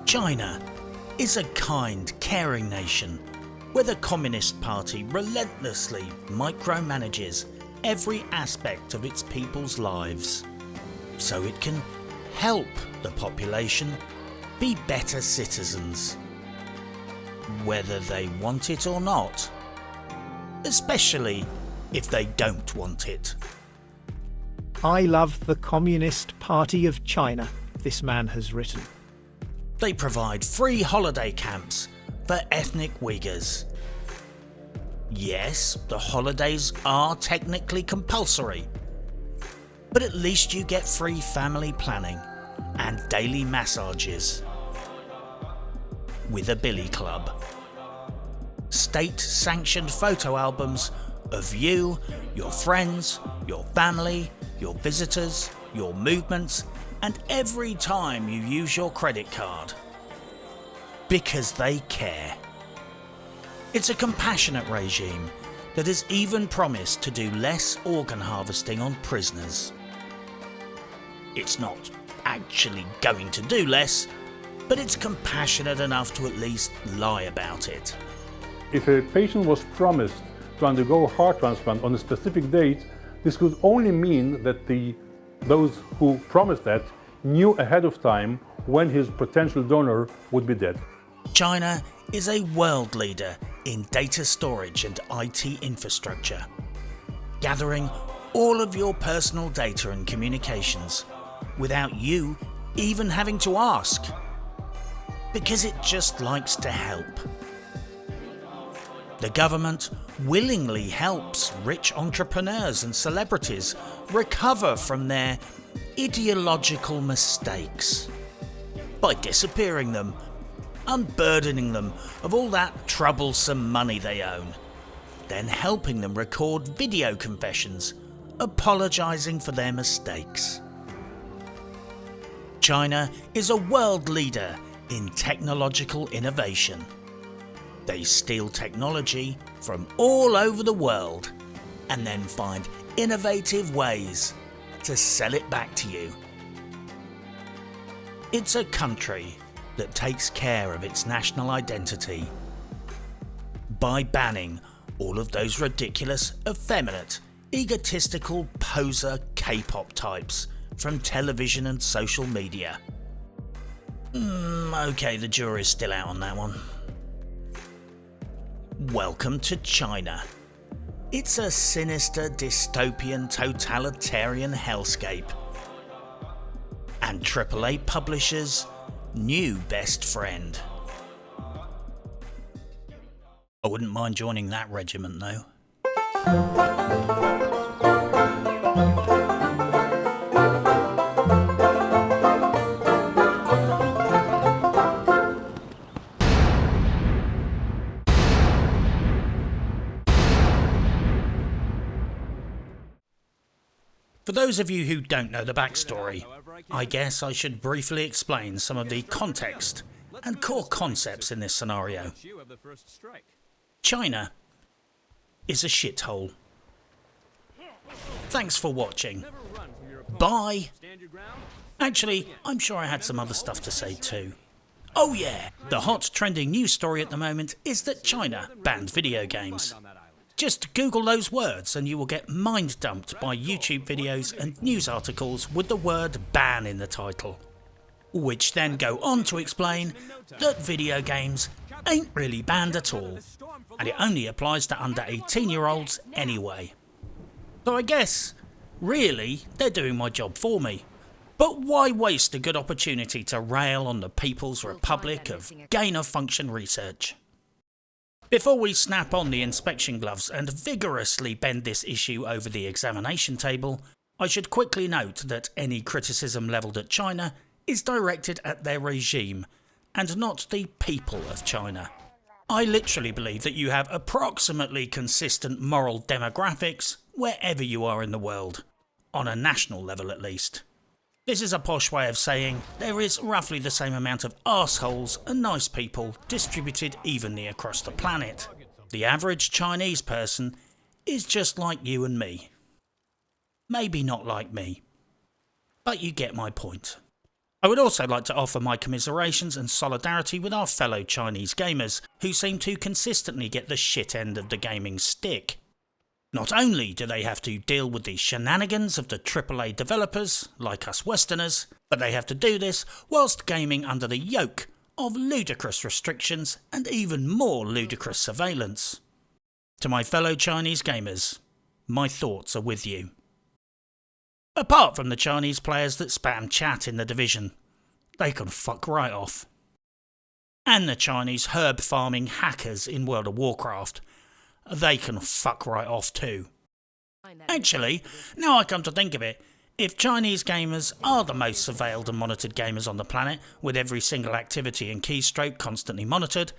China is a kind, caring nation where the Communist Party relentlessly micromanages every aspect of its people's lives, so it can help the population be better citizens, whether they want it or not, especially if they don't want it. I love the Communist Party of China, this man has written. They provide free holiday camps for ethnic Uyghurs. Yes, the holidays are technically compulsory, but at least you get free family planning and daily massages with a billy club. State-sanctioned photo albums of you, your friends, your family, your visitors, your movements, and every time you use your credit card. Because they care. It's a compassionate regime that has even promised to do less organ harvesting on prisoners. It's not actually going to do less, but it's compassionate enough to at least lie about it. If a patient was promised to undergo heart transplant on a specific date, this could only mean that those who promised that knew ahead of time when his potential donor would be dead. China is a world leader in data storage and IT infrastructure, gathering all of your personal data and communications without you even having to ask, because it just likes to help. The government willingly helps rich entrepreneurs and celebrities recover from their ideological mistakes by disappearing them, unburdening them of all that troublesome money they own, then helping them record video confessions, apologising for their mistakes. China is a world leader in technological innovation. They steal technology from all over the world and then find innovative ways to sell it back to you. It's a country that takes care of its national identity by banning all of those ridiculous, effeminate, egotistical poser K-pop types from television and social media. Okay, the jury's still out on that one. Welcome to China. It's a sinister, dystopian, totalitarian hellscape. And TripleA publishers' new best friend. I wouldn't mind joining that regiment though. For those of you who don't know the backstory, I guess I should briefly explain some of the context and core concepts in this scenario. China is a shithole. Thanks for watching. Bye. Actually, I'm sure I had some other stuff to say too. Oh yeah, the hot trending news story at the moment is that China banned video games. Just Google those words and you will get mind dumped by YouTube videos and news articles with the word ban in the title, which then go on to explain that video games ain't really banned at all, and it only applies to under 18-year-olds anyway. So I guess, really, they're doing my job for me. But why waste a good opportunity to rail on the People's Republic of gain-of-function research? Before we snap on the inspection gloves and vigorously bend this issue over the examination table, I should quickly note that any criticism levelled at China is directed at their regime and not the people of China. I literally believe that you have approximately consistent moral demographics wherever you are in the world, on a national level at least. This is a posh way of saying there is roughly the same amount of arseholes and nice people distributed evenly across the planet. The average Chinese person is just like you and me. Maybe not like me, but you get my point. I would also like to offer my commiserations and solidarity with our fellow Chinese gamers, who seem to consistently get the shit end of the gaming stick. Not only do they have to deal with the shenanigans of the AAA developers, like us Westerners, but they have to do this whilst gaming under the yoke of ludicrous restrictions and even more ludicrous surveillance. To my fellow Chinese gamers, my thoughts are with you. Apart from the Chinese players that spam chat in the Division, they can fuck right off. And the Chinese herb farming hackers in World of Warcraft, they can fuck right off too. Actually, now I come to think of it, if Chinese gamers are the most surveilled and monitored gamers on the planet, with every single activity and keystroke constantly monitored,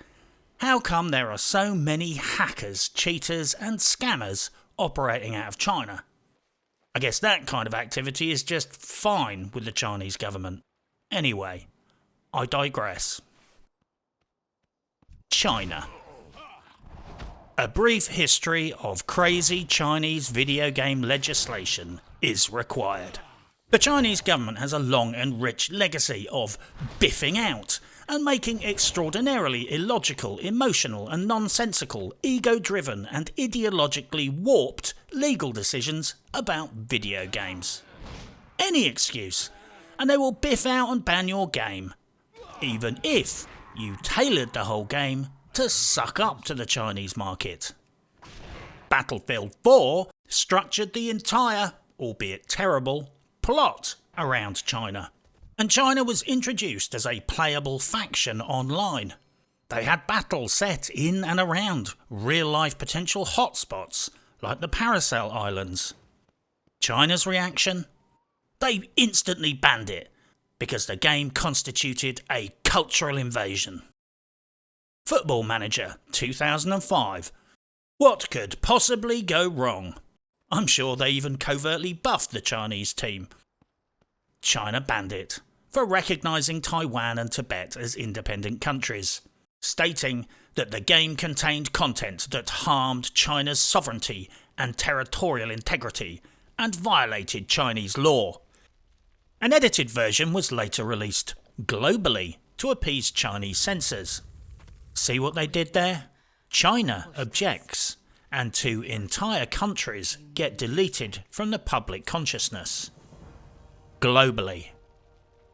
how come there are so many hackers, cheaters and scammers operating out of China? I guess that kind of activity is just fine with the Chinese government. Anyway, I digress. China. A brief history of crazy Chinese video game legislation is required. The Chinese government has a long and rich legacy of biffing out and making extraordinarily illogical, emotional and nonsensical, ego-driven and ideologically warped legal decisions about video games. Any excuse, and they will biff out and ban your game, even if you tailored the whole game to suck up to the Chinese market. Battlefield 4 structured the entire, albeit terrible, plot around China. And China was introduced as a playable faction online. They had battles set in and around real-life potential hotspots like the Paracel Islands. China's reaction? They instantly banned it because the game constituted a cultural invasion. Football Manager 2005. What could possibly go wrong? I'm sure they even covertly buffed the Chinese team. China banned it for recognising Taiwan and Tibet as independent countries, stating that the game contained content that harmed China's sovereignty and territorial integrity and violated Chinese law. An edited version was later released globally to appease Chinese censors. See what they did there? China objects, and 2 entire countries get deleted from the public consciousness. Globally.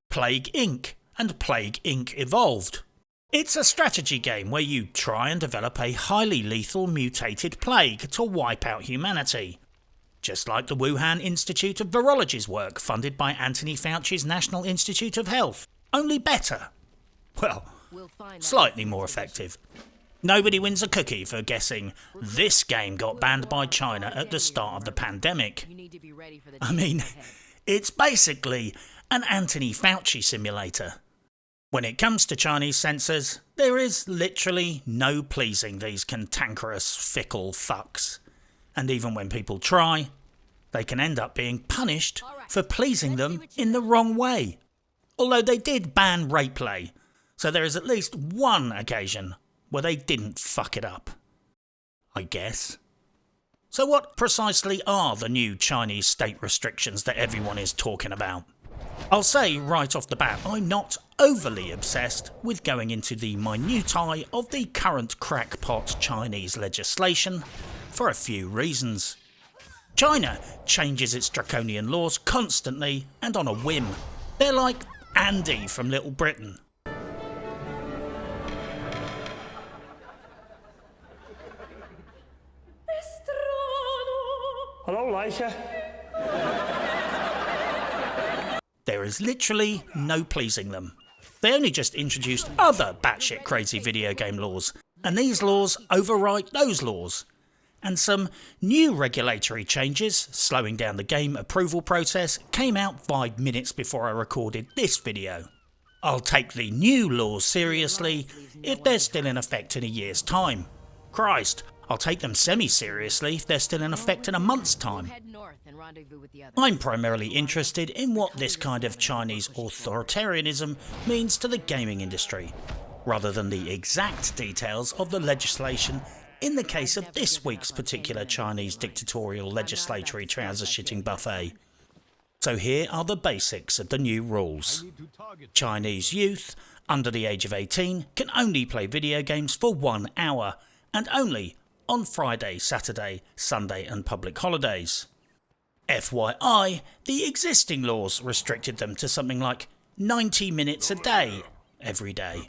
Plague Inc. and Plague Inc. Evolved. It's a strategy game where you try and develop a highly lethal mutated plague to wipe out humanity. Just like the Wuhan Institute of Virology's work funded by Anthony Fauci's National Institute of Health. Only better. Well, slightly more effective. Nobody wins a cookie for guessing this game got banned by China at the start of the pandemic. I mean, it's basically an Anthony Fauci simulator. When it comes to Chinese censors, there is literally no pleasing these cantankerous, fickle fucks. And even when people try, they can end up being punished for pleasing them in the wrong way. Although they did ban rape play, so there is at least one occasion where they didn't fuck it up. I guess. So what precisely are the new Chinese state restrictions that everyone is talking about? I'll say right off the bat, I'm not overly obsessed with going into the minutiae of the current crackpot Chinese legislation for a few reasons. China changes its draconian laws constantly and on a whim. They're like Andy from Little Britain. Hello, Laisha. There is literally no pleasing them. They only just introduced other batshit crazy video game laws, and these laws override those laws. And some new regulatory changes, slowing down the game approval process, came out 5 minutes before I recorded this video. I'll take the new laws seriously if they're still in effect in a year's time. Christ, I'll take them semi-seriously if they're still in effect in a month's time. I'm primarily interested in what this kind of Chinese authoritarianism means to the gaming industry, rather than the exact details of the legislation in the case of this week's particular Chinese dictatorial legislatory trouser-shitting buffet. So here are the basics of the new rules. Chinese youth under the age of 18 can only play video games for 1 hour, and only on Friday, Saturday, Sunday and public holidays. FYI, the existing laws restricted them to something like 90 minutes a day every day.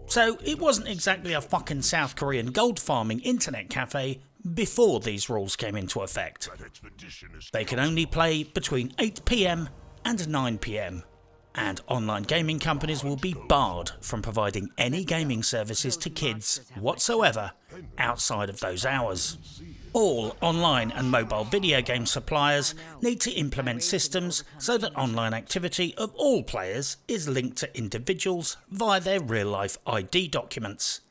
So it wasn't exactly a fucking South Korean gold farming internet cafe before these rules came into effect. They can only play between 8 PM and 9 PM, and online gaming companies will be barred from providing any gaming services to kids whatsoever outside of those hours. All online and mobile video game suppliers need to implement systems so that online activity of all players is linked to individuals via their real-life ID documents,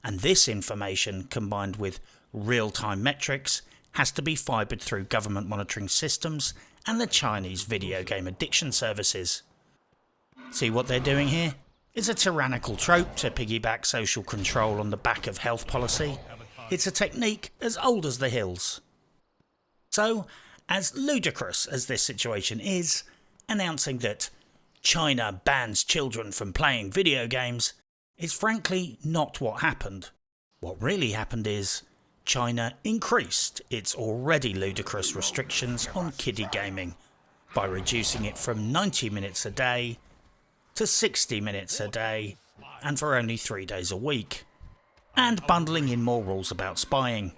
and this information, combined with real-time metrics, has to be fibered through government monitoring systems and the Chinese video game addiction services. See what they're doing here? It's a tyrannical trope to piggyback social control on the back of health policy. It's a technique as old as the hills. So, as ludicrous as this situation is, announcing that China bans children from playing video games is frankly not what happened. What really happened is China increased its already ludicrous restrictions on kiddie gaming by reducing it from 90 minutes a day to 60 minutes a day, and for only 3 days a week, and bundling in more rules about spying.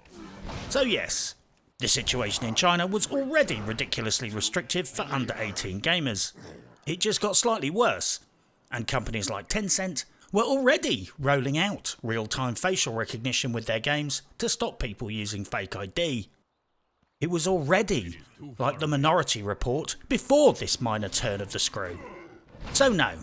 So yes, the situation in China was already ridiculously restrictive for under 18 gamers. It just got slightly worse, and companies like Tencent were already rolling out real-time facial recognition with their games to stop people using fake ID. It was already like the Minority Report before this minor turn of the screw. So no,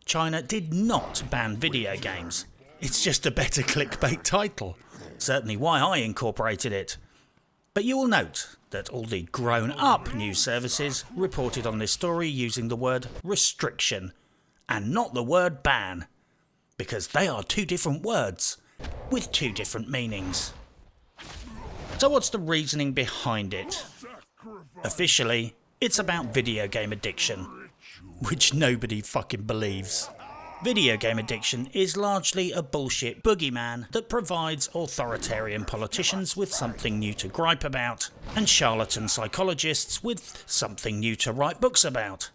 China did not ban video games. It's just a better clickbait title. Certainly why I incorporated it. But you will note that all the grown-up news services reported on this story using the word restriction and not the word ban, because they are two different words with two different meanings. So what's the reasoning behind it? Officially, it's about video game addiction, which nobody fucking believes. Video game addiction is largely a bullshit boogeyman that provides authoritarian politicians with something new to gripe about, and charlatan psychologists with something new to write books about.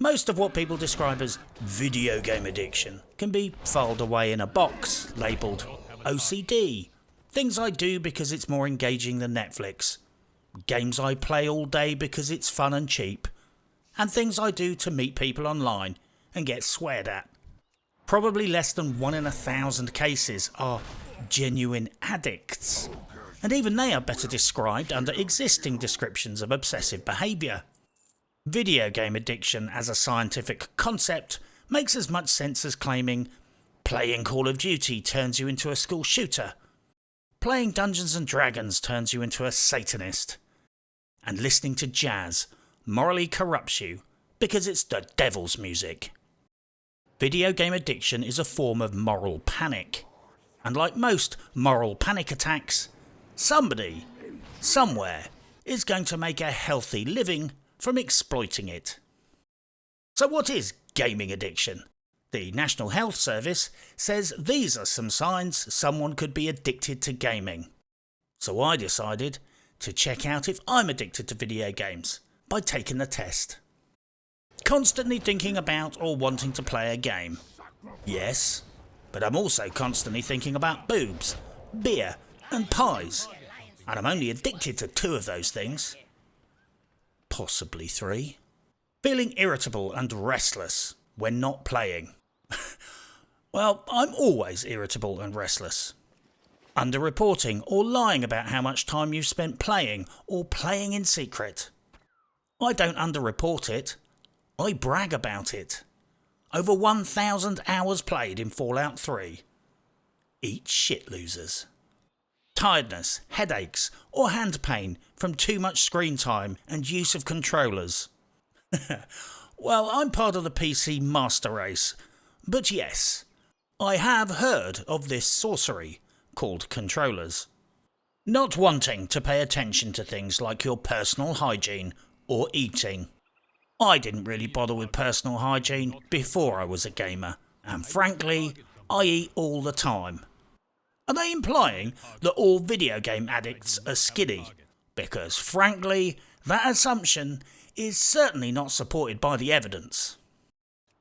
Most of what people describe as video game addiction can be filed away in a box labelled OCD, things I do because it's more engaging than Netflix, games I play all day because it's fun and cheap, and things I do to meet people online and get sweared at. Probably less than 1 in 1,000 cases are genuine addicts, and even they are better described under existing descriptions of obsessive behaviour. Video game addiction as a scientific concept makes as much sense as claiming playing Call of Duty turns you into a school shooter, playing Dungeons and Dragons turns you into a Satanist, and listening to jazz morally corrupts you because it's the devil's music. Video game addiction is a form of moral panic, and like most moral panic attacks, somebody, somewhere, is going to make a healthy living from exploiting it. So what is gaming addiction? The National Health Service says these are some signs someone could be addicted to gaming. So I decided to check out if I'm addicted to video games by taking the test. Constantly thinking about or wanting to play a game? Yes, but I'm also constantly thinking about boobs, beer and pies, and I'm only addicted to 2 of those things. Possibly 3. Feeling irritable and restless when not playing. Well, I'm always irritable and restless. Underreporting or lying about how much time you've spent playing or playing in secret. I don't underreport it, I brag about it. Over 1,000 hours played in Fallout 3. Eat shit, losers. Tiredness, headaches or hand pain from too much screen time and use of controllers. Well, I'm part of the PC master race, but yes, I have heard of this sorcery called controllers. Not wanting to pay attention to things like your personal hygiene or eating. I didn't really bother with personal hygiene before I was a gamer, and frankly, I eat all the time. Are they implying that all video game addicts are skinny? Because frankly, that assumption is certainly not supported by the evidence.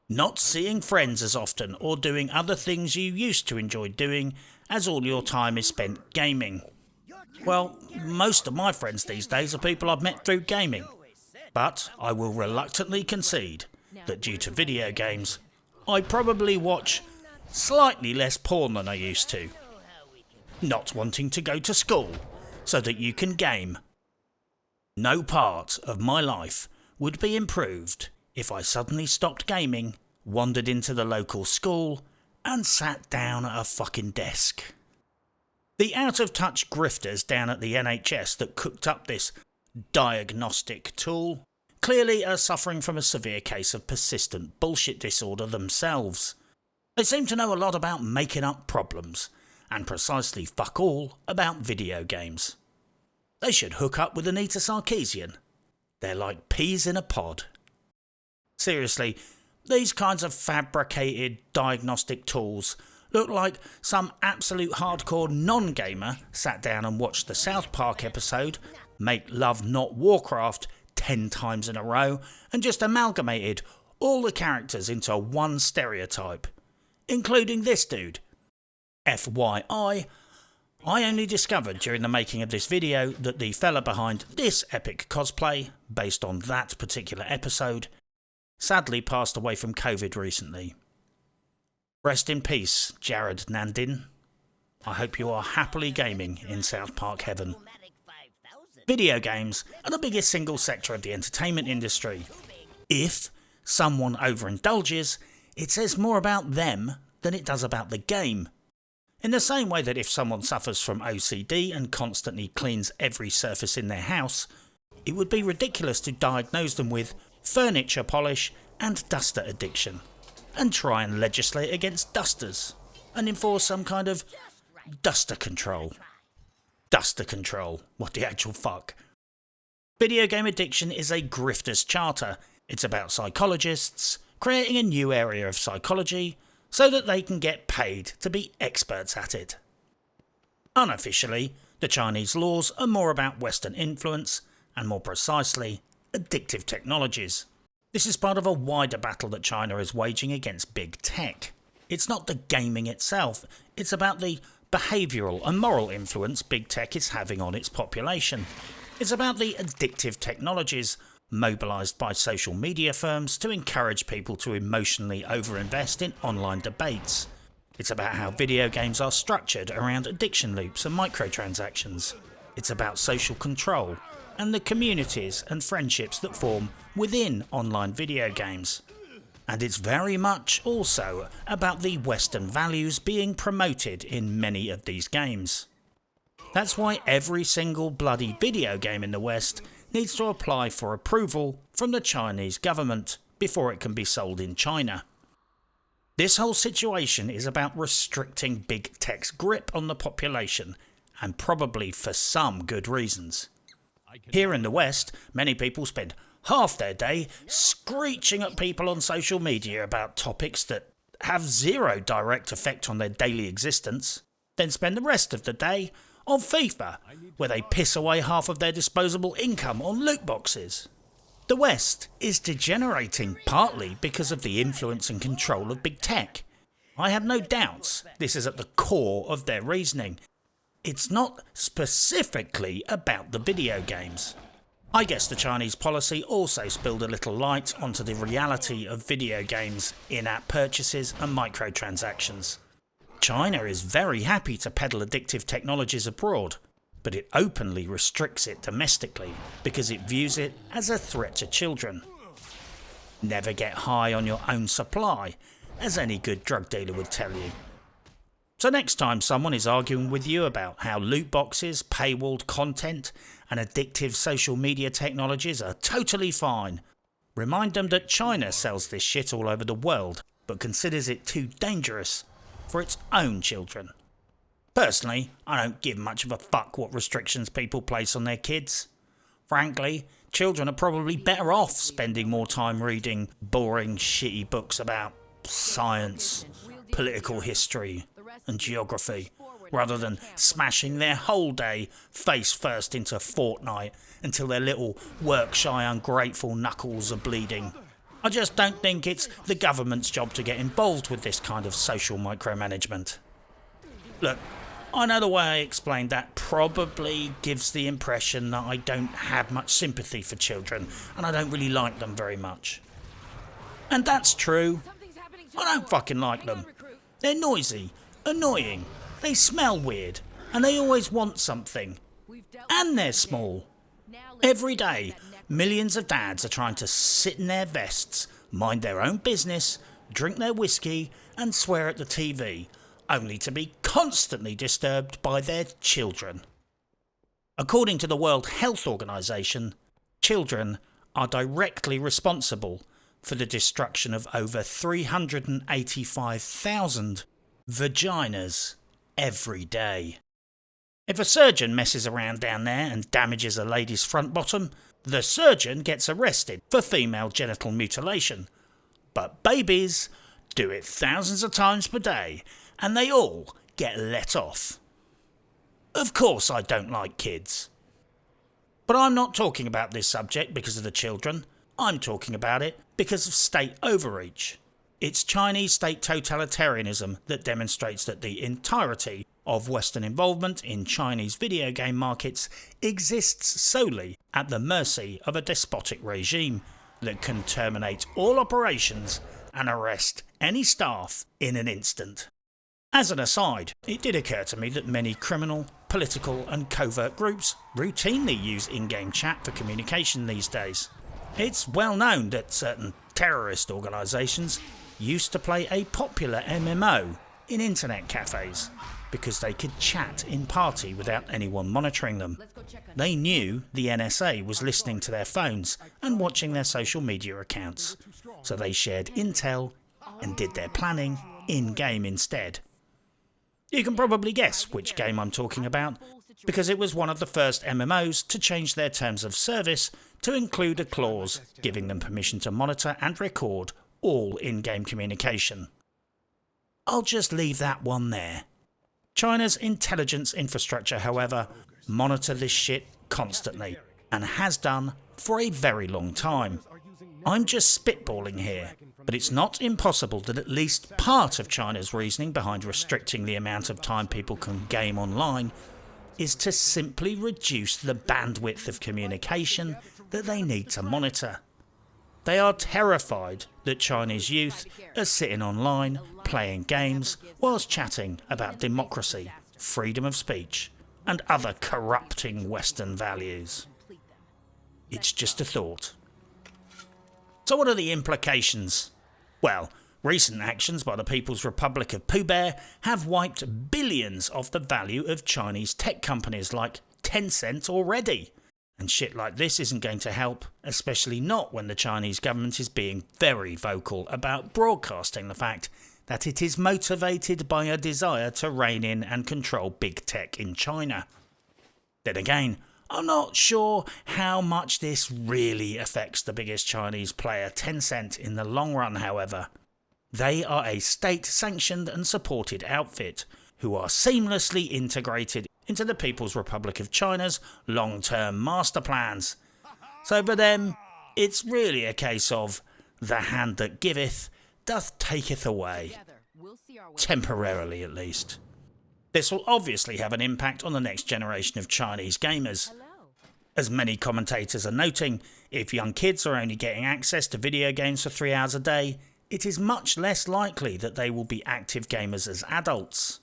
Not seeing friends as often or doing other things you used to enjoy doing as all your time is spent gaming. Well, most of my friends these days are people I've met through gaming. But I will reluctantly concede that due to video games, I probably watch slightly less porn than I used to. Not wanting to go to school so that you can game. No part of my life would be improved if I suddenly stopped gaming, wandered into the local school, and sat down at a fucking desk. The out-of-touch grifters down at the NHS that cooked up this diagnostic tool clearly are suffering from a severe case of persistent bullshit disorder themselves. They seem to know a lot about making up problems, and precisely fuck all about video games. They should hook up with Anita Sarkeesian. They're like peas in a pod. Seriously, these kinds of fabricated diagnostic tools look like some absolute hardcore non-gamer sat down and watched the South Park episode Make Love Not Warcraft 10 times in a row and just amalgamated all the characters into one stereotype, including this dude. FYI, I only discovered during the making of this video that the fella behind this epic cosplay, based on that particular episode, sadly passed away from COVID recently. Rest in peace, Jared Nandin. I hope you are happily gaming in South Park heaven. Video games are the biggest single sector of the entertainment industry. If someone overindulges, it says more about them than it does about the game. In the same way that if someone suffers from OCD and constantly cleans every surface in their house, it would be ridiculous to diagnose them with furniture polish and duster addiction, and try and legislate against dusters, and enforce some kind of duster control. Duster control, what the actual fuck. Video game addiction is a grifter's charter. It's about psychologists creating a new area of psychology so that they can get paid to be experts at it. Unofficially, the Chinese laws are more about Western influence, and more precisely, addictive technologies. This is part of a wider battle that China is waging against big tech. It's not the gaming itself, it's about the behavioural and moral influence big tech is having on its population. It's about the addictive technologies mobilised by social media firms to encourage people to emotionally overinvest in online debates. It's about how video games are structured around addiction loops and microtransactions. It's about social control and the communities and friendships that form within online video games. And it's very much also about the Western values being promoted in many of these games. That's why every single bloody video game in the West needs to apply for approval from the Chinese government before it can be sold in China. This whole situation is about restricting big tech's grip on the population, and probably for some good reasons. Here in the West, many people spend half their day screeching at people on social media about topics that have zero direct effect on their daily existence, then spend the rest of the day on FIFA, where they piss away half of their disposable income on loot boxes. The West is degenerating partly because of the influence and control of big tech. I have no doubts this is at the core of their reasoning. It's not specifically about the video games. I guess the Chinese policy also spilled a little light onto the reality of video games, in-app purchases and microtransactions. China is very happy to peddle addictive technologies abroad, but it openly restricts it domestically because it views it as a threat to children. Never get high on your own supply, as any good drug dealer would tell you. So next time someone is arguing with you about how loot boxes, paywalled content and addictive social media technologies are totally fine, remind them that China sells this shit all over the world but considers it too dangerous for its own children. Personally, I don't give much of a fuck what restrictions people place on their kids. Frankly, Children are probably better off spending more time reading boring, shitty books about science, political history and geography, rather than smashing their whole day face first into Fortnite until their little work-shy, ungrateful knuckles are bleeding. I just don't think it's the government's job to get involved with this kind of social micromanagement. Look, I know the way I explained that probably gives the impression that I don't have much sympathy for children and I don't really like them very much. And that's true. I don't fucking like them. They're noisy, annoying, they smell weird, and they always want something. And they're small. Every day, millions of dads are trying to sit in their vests, mind their own business, drink their whiskey, and swear at the TV, only to be constantly disturbed by their children. According to the World Health Organization, children are directly responsible for the destruction of over 385,000 vaginas every day. If a surgeon messes around down there and damages a lady's front bottom, the surgeon gets arrested for female genital mutilation. But babies do it thousands of times per day, and they all get let off. Of course I don't like kids. But I'm not talking about this subject because of the children. I'm talking about it because of state overreach. It's Chinese state totalitarianism that demonstrates that the entirety of Western involvement in Chinese video game markets exists solely at the mercy of a despotic regime that can terminate all operations and arrest any staff in an instant. As an aside, it did occur to me that many criminal, political and covert groups routinely use in-game chat for communication these days. It's well known that certain terrorist organisations used to play a popular MMO in internet cafes because they could chat in party without anyone monitoring them. They knew the NSA was listening to their phones and watching their social media accounts, so they shared intel and did their planning in-game instead. You can probably guess which game I'm talking about, because it was one of the first MMOs to change their terms of service to include a clause giving them permission to monitor and record all in-game communication. I'll just leave that one there. China's intelligence infrastructure, however, monitor this shit constantly, and has done for a very long time. I'm just spitballing here, but it's not impossible that at least part of China's reasoning behind restricting the amount of time people can game online is to simply reduce the bandwidth of communication that they need to monitor. They are terrified that Chinese youth are sitting online, playing games, whilst chatting about democracy, freedom of speech, and other corrupting Western values. It's just a thought. So what are the implications? Well, recent actions by the People's Republic of Pooh Bear have wiped billions of the value of Chinese tech companies like Tencent already. And shit like this isn't going to help, especially not when the Chinese government is being very vocal about broadcasting the fact that it is motivated by a desire to rein in and control big tech in China. Then again, I'm not sure how much this really affects the biggest Chinese player, Tencent, in the long run, however. They are a state-sanctioned and supported outfit who are seamlessly integrated into the People's Republic of China's long-term master plans. So for them, it's really a case of the hand that giveth doth taketh away. Temporarily, at least. This will obviously have an impact on the next generation of Chinese gamers. As many commentators are noting, if young kids are only getting access to video games for 3 hours a day, it is much less likely that they will be active gamers as adults.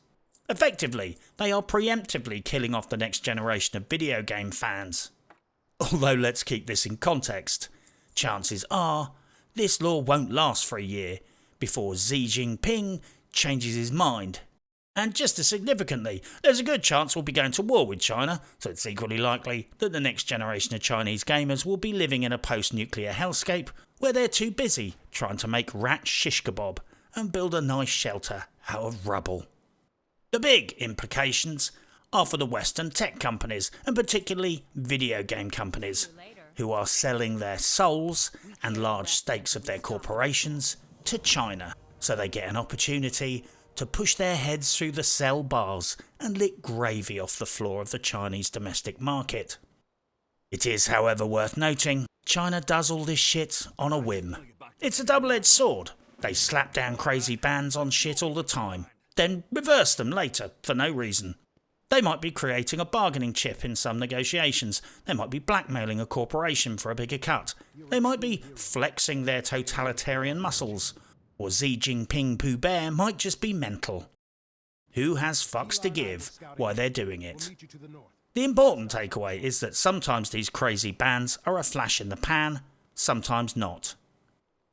Effectively, they are preemptively killing off the next generation of video game fans. Although let's keep this in context. Chances are, this law won't last for a year before Xi Jinping changes his mind. And just as significantly, there's a good chance we'll be going to war with China, so it's equally likely that the next generation of Chinese gamers will be living in a post-nuclear hellscape where they're too busy trying to make rat shish kebab and build a nice shelter out of rubble. The big implications are for the Western tech companies, and particularly video game companies. who are selling their souls and large stakes of their corporations to China, so they get an opportunity to push their heads through the cell bars and lick gravy off the floor of the Chinese domestic market. It is, however, worth noting, China does all this shit on a whim. It's a double-edged sword. They slap down crazy bans on shit all the time, then reverse them later for no reason. They might be creating a bargaining chip in some negotiations. They might be blackmailing a corporation for a bigger cut. They might be flexing their totalitarian muscles. Or Xi Jinping Pooh Bear might just be mental. Who has fucks to give why they're doing it? The important takeaway is that sometimes these crazy bans are a flash in the pan, sometimes not.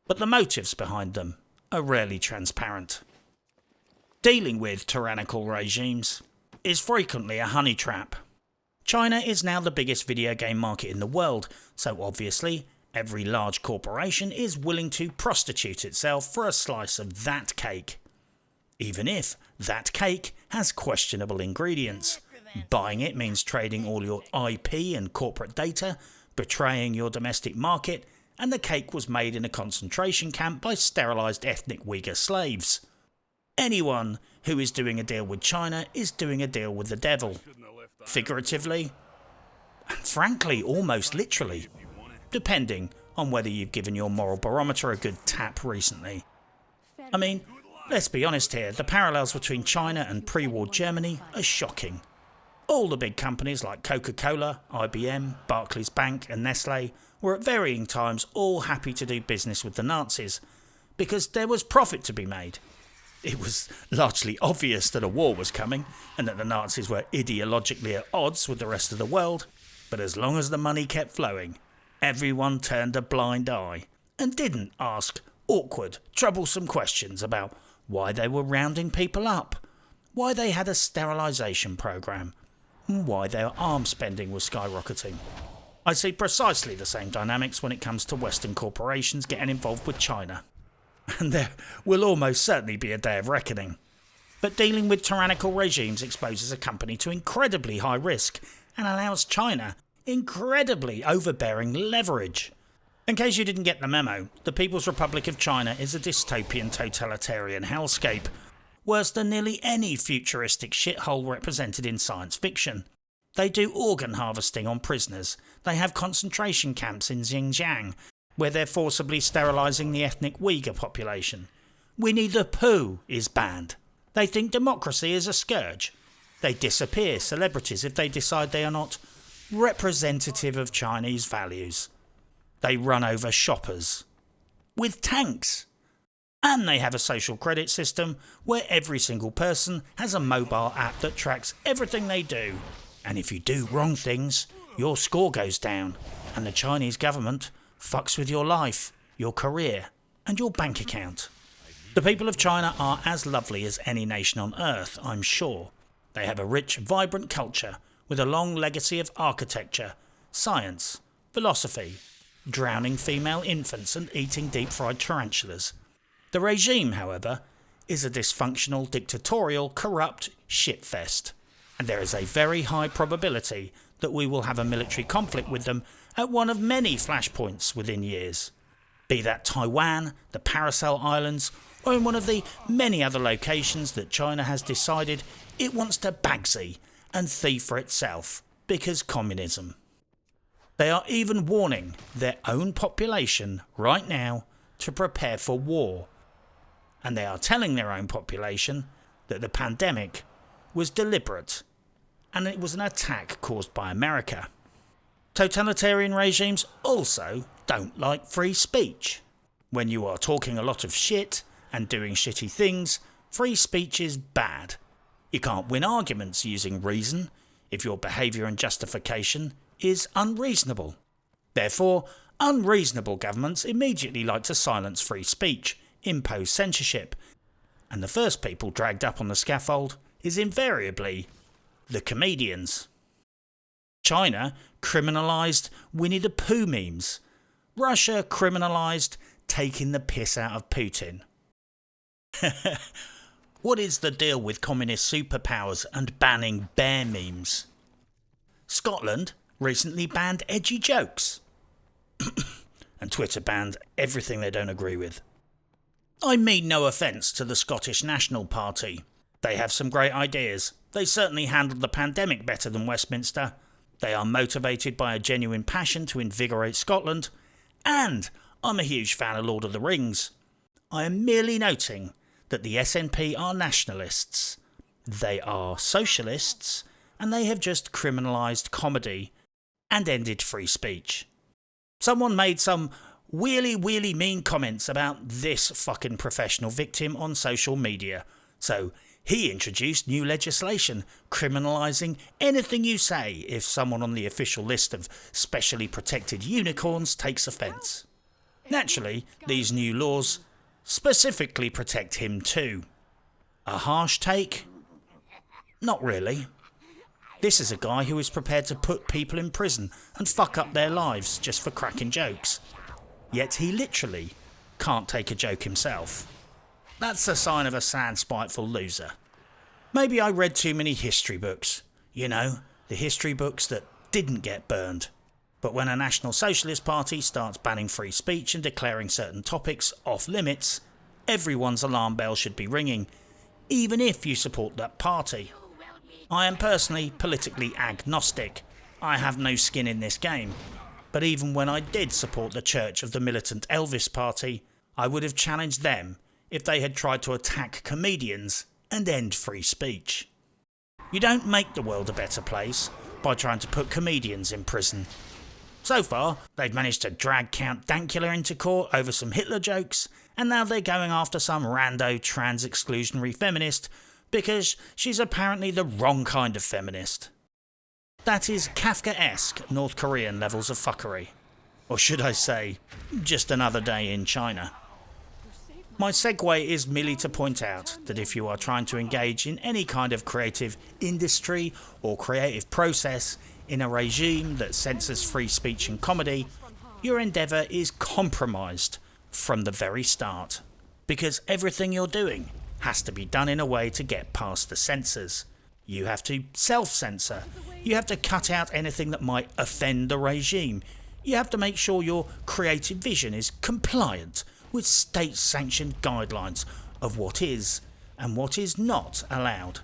But the motives behind them are rarely transparent. Dealing with tyrannical regimes is frequently a honey trap. China is now the biggest video game market in the world, so obviously every large corporation is willing to prostitute itself for a slice of that cake. Even if that cake has questionable ingredients. Buying it means trading all your IP and corporate data, betraying your domestic market, and the cake was made in a concentration camp by sterilised ethnic Uyghur slaves. Anyone who is doing a deal with China is doing a deal with the devil. Figuratively, and frankly almost literally, depending on whether you've given your moral barometer a good tap recently. I mean, let's be honest here, the parallels between China and pre-war Germany are shocking. All the big companies like Coca-Cola, IBM, Barclays Bank and Nestle were at varying times all happy to do business with the Nazis, because there was profit to be made. It was largely obvious that a war was coming and that the Nazis were ideologically at odds with the rest of the world, but as long as the money kept flowing, everyone turned a blind eye and didn't ask awkward, troublesome questions about why they were rounding people up, why they had a sterilisation programme, and why their arms spending was skyrocketing. I see precisely the same dynamics when it comes to Western corporations getting involved with China. And there will almost certainly be a day of reckoning. But dealing with tyrannical regimes exposes a company to incredibly high risk and allows China incredibly overbearing leverage. In case you didn't get the memo, the People's Republic of China is a dystopian totalitarian hellscape, worse than nearly any futuristic shithole represented in science fiction. They do organ harvesting on prisoners, they have concentration camps in Xinjiang, where they're forcibly sterilising the ethnic Uyghur population. Winnie the Pooh is banned. They think democracy is a scourge. They disappear celebrities if they decide they are not representative of Chinese values. They run over shoppers with tanks. And they have a social credit system where every single person has a mobile app that tracks everything they do. And if you do wrong things, your score goes down, and the Chinese government fucks with your life, your career, and your bank account. The people of China are as lovely as any nation on earth, I'm sure. They have a rich, vibrant culture with a long legacy of architecture, science, philosophy, drowning female infants and eating deep-fried tarantulas. The regime, however, is a dysfunctional, dictatorial, corrupt shitfest, and there is a very high probability that we will have a military conflict with them at one of many flashpoints within years. Be that Taiwan, the Paracel Islands, or in one of the many other locations that China has decided it wants to bagsy and thieve for itself, because communism. They are even warning their own population right now to prepare for war, and they are telling their own population that the pandemic was deliberate and it was an attack caused by America. Totalitarian regimes also don't like free speech. When you are talking a lot of shit and doing shitty things, free speech is bad. You can't win arguments using reason if your behaviour and justification is unreasonable. Therefore, unreasonable governments immediately like to silence free speech, impose censorship, and the first people dragged up on the scaffold is invariably the comedians. China criminalised Winnie the Pooh memes. Russia criminalised taking the piss out of Putin. What is the deal with communist superpowers and banning bear memes? Scotland recently banned edgy jokes. and Twitter banned everything they don't agree with. I mean no offence to the Scottish National Party. They have some great ideas. They certainly handled the pandemic better than Westminster. They are motivated by a genuine passion to invigorate Scotland. And I'm a huge fan of Lord of the Rings. I am merely noting that the SNP are nationalists. They are socialists, and they have just criminalised comedy and ended free speech. Someone made some really mean comments about this fucking professional victim on social media, so he introduced new legislation criminalising anything you say if someone on the official list of specially protected unicorns takes offence. Naturally, these new laws specifically protect him too. A harsh take? Not really. This is a guy who is prepared to put people in prison and fuck up their lives just for cracking jokes. Yet he literally can't take a joke himself. That's a sign of a sad, spiteful loser. Maybe I read too many history books. You know, the history books that didn't get burned. But when a National Socialist Party starts banning free speech and declaring certain topics off limits, everyone's alarm bell should be ringing, even if you support that party. I am personally politically agnostic. I have no skin in this game. But even when I did support the Church of the Militant Elvis Party, I would have challenged them if they had tried to attack comedians and end free speech. You don't make the world a better place by trying to put comedians in prison. So far, they've managed to drag Count Dankula into court over some Hitler jokes, and now they're going after some rando trans-exclusionary feminist because she's apparently the wrong kind of feminist. That is Kafkaesque North Korean levels of fuckery. Or should I say, just another day in China. My segue is merely to point out that if you are trying to engage in any kind of creative industry or creative process in a regime that censors free speech and comedy, your endeavour is compromised from the very start. Because everything you're doing has to be done in a way to get past the censors. You have to self-censor. You have to cut out anything that might offend the regime. You have to make sure your creative vision is compliant with state-sanctioned guidelines of what is and what is not allowed.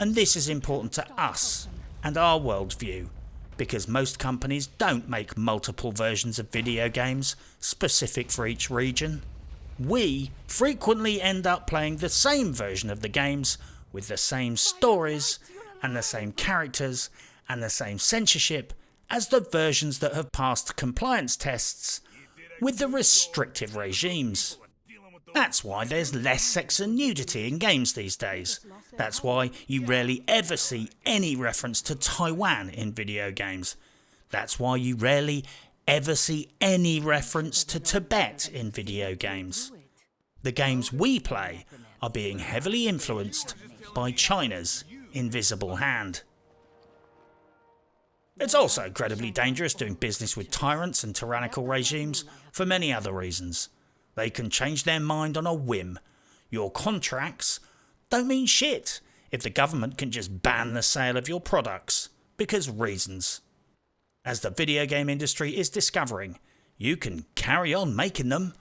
And this is important to us and our worldview, because most companies don't make multiple versions of video games specific for each region. We frequently end up playing the same version of the games with the same stories and the same characters and the same censorship as the versions that have passed compliance tests with the restrictive regimes. That's why there's less sex and nudity in games these days. That's why you rarely ever see any reference to Taiwan in video games. That's why you rarely ever see any reference to Tibet in video games. The games we play are being heavily influenced by China's invisible hand. It's also incredibly dangerous doing business with tyrants and tyrannical regimes for many other reasons. They can change their mind on a whim. Your contracts don't mean shit if the government can just ban the sale of your products, because reasons. As the video game industry is discovering, you can carry on making them,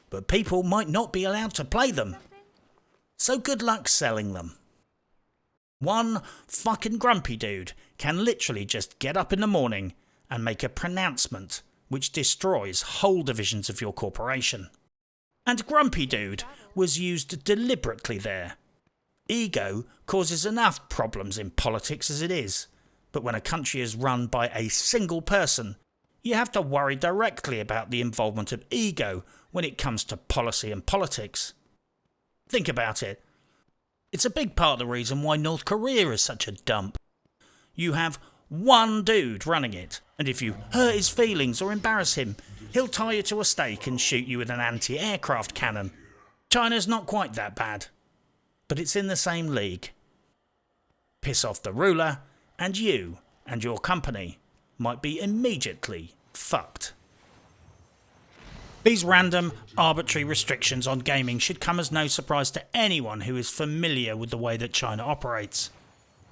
but people might not be allowed to play them. So good luck selling them. One fucking grumpy dude can literally just get up in the morning and make a pronouncement which destroys whole divisions of your corporation. And grumpy dude was used deliberately there. Ego causes enough problems in politics as it is, but when a country is run by a single person, you have to worry directly about the involvement of ego when it comes to policy and politics. Think about it. It's a big part of the reason why North Korea is such a dump. You have one dude running it, and if you hurt his feelings or embarrass him, he'll tie you to a stake and shoot you with an anti-aircraft cannon. China's not quite that bad, but it's in the same league. Piss off the ruler, and you and your company might be immediately fucked. These random, arbitrary restrictions on gaming should come as no surprise to anyone who is familiar with the way that China operates.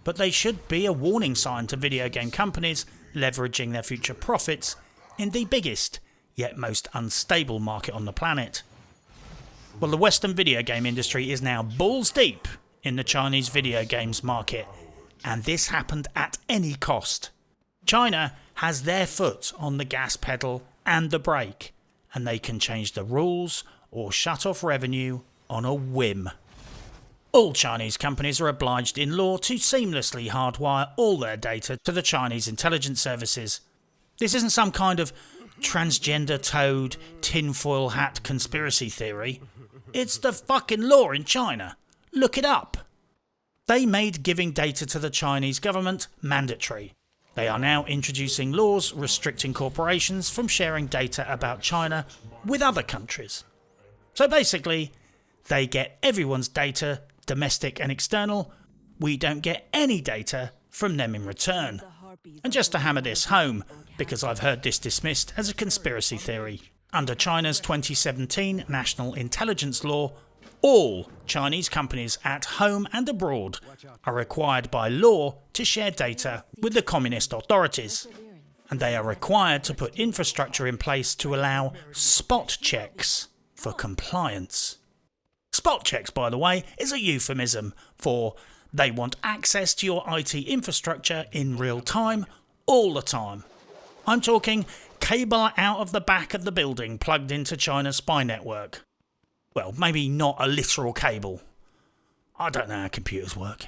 But they should be a warning sign to video game companies leveraging their future profits in the biggest, yet most unstable market on the planet. Well, the Western video game industry is now balls deep in the Chinese video games market, and this happened at any cost. China has their foot on the gas pedal and the brake, and they can change the rules or shut off revenue on a whim. All Chinese companies are obliged in law to seamlessly hardwire all their data to the Chinese intelligence services. This isn't some kind of transgender toad, tinfoil hat conspiracy theory. It's the fucking law in China. Look it up. They made giving data to the Chinese government mandatory. They are now introducing laws restricting corporations from sharing data about China with other countries. So basically, they get everyone's data, domestic and external. We don't get any data from them in return. And just to hammer this home, because I've heard this dismissed as a conspiracy theory, under China's 2017 National Intelligence Law, all Chinese companies at home and abroad are required by law to share data with the communist authorities, and they are required to put infrastructure in place to allow spot checks for compliance. Spot checks, by the way, is a euphemism for they want access to your IT infrastructure in real time, all the time. I'm talking cable out of the back of the building plugged into China's spy network. Well, maybe not a literal cable. I don't know how computers work.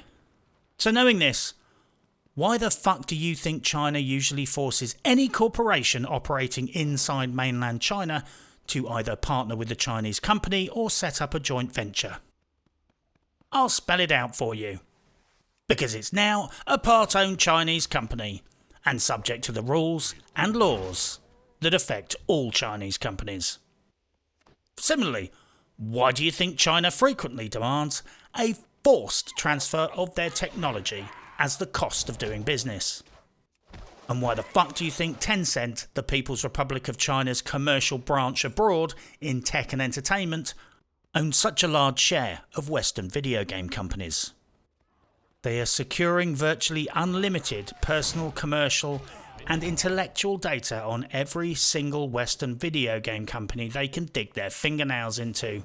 So knowing this, why the fuck do you think China usually forces any corporation operating inside mainland China to either partner with the Chinese company or set up a joint venture? I'll spell it out for you. Because it's now a part-owned Chinese company and subject to the rules and laws that affect all Chinese companies. Similarly, why do you think China frequently demands a forced transfer of their technology as the cost of doing business? And why the fuck do you think Tencent, the People's Republic of China's commercial branch abroad in tech and entertainment, owns such a large share of Western video game companies? They are securing virtually unlimited personal, commercial and intellectual data on every single Western video game company they can dig their fingernails into.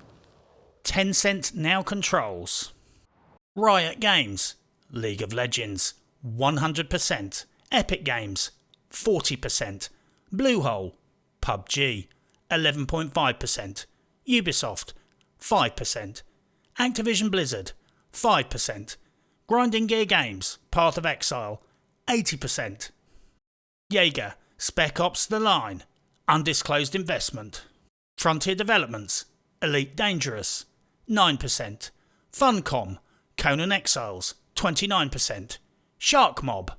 Tencent now controls Riot Games, League of Legends, 100%, Epic Games, 40%, Bluehole, PUBG, 11.5%, Ubisoft, 5%, Activision Blizzard, 5%, Grinding Gear Games, Path of Exile, 80%, Jaeger, Spec Ops The Line, Undisclosed Investment, Frontier Developments, Elite Dangerous, 9%, Funcom, Conan Exiles, 29%, Shark Mob,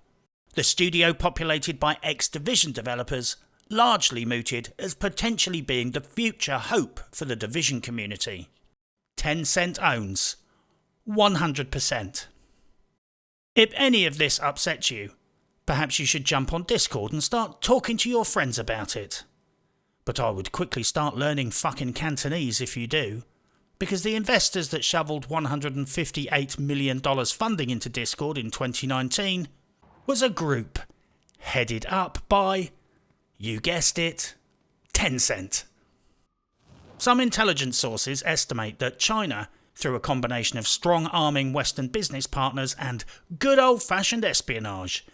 the studio populated by ex-Division developers, largely mooted as potentially being the future hope for the Division community. Tencent owns 100%. If any of this upsets you, perhaps you should jump on Discord and start talking to your friends about it. But I would quickly start learning fucking Cantonese if you do, because the investors that shoveled $158 million funding into Discord in 2019 was a group headed up by, you guessed it, Tencent. Some intelligence sources estimate that China, through a combination of strong-arming Western business partners and good old-fashioned espionage,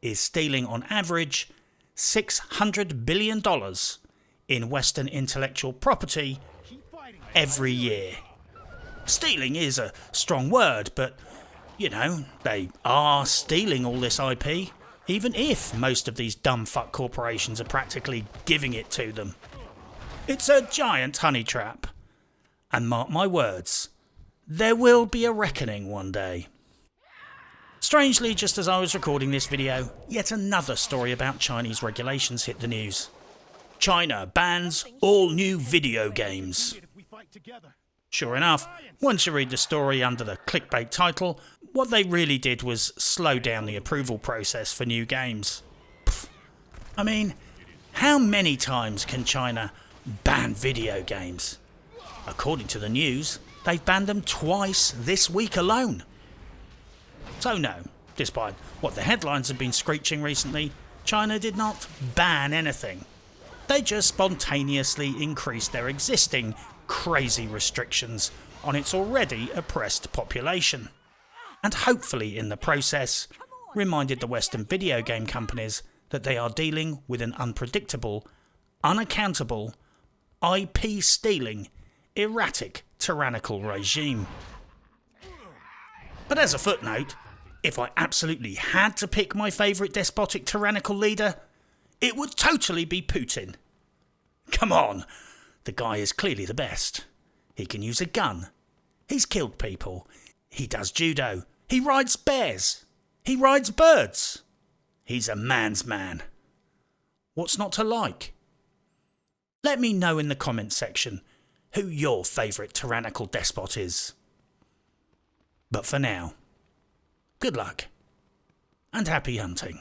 is stealing on average $600 billion in Western intellectual property every year. Stealing is a strong word, but, you know, they are stealing all this IP, even if most of these dumb fuck corporations are practically giving it to them. It's a giant honey trap. And mark my words, there will be a reckoning one day. Strangely, just as I was recording this video, yet another story about Chinese regulations hit the news. China bans all new video games. Sure enough, once you read the story under the clickbait title, what they really did was slow down the approval process for new games. I mean, how many times can China ban video games? According to the news, they've banned them twice this week alone. So no, despite what the headlines have been screeching recently, China did not ban anything. they just spontaneously increased their existing crazy restrictions on its already oppressed population, and hopefully in the process reminded the Western video game companies that they are dealing with an unpredictable, unaccountable, IP stealing, erratic, tyrannical regime. But as a footnote, if I absolutely had to pick my favourite despotic tyrannical leader, it would totally be Putin. Come on, the guy is clearly the best. He can use a gun. He's killed people. He does judo. He rides bears. He rides birds. He's a man's man. What's not to like? Let me know in the comments section who your favourite tyrannical despot is. But for now, good luck and happy hunting.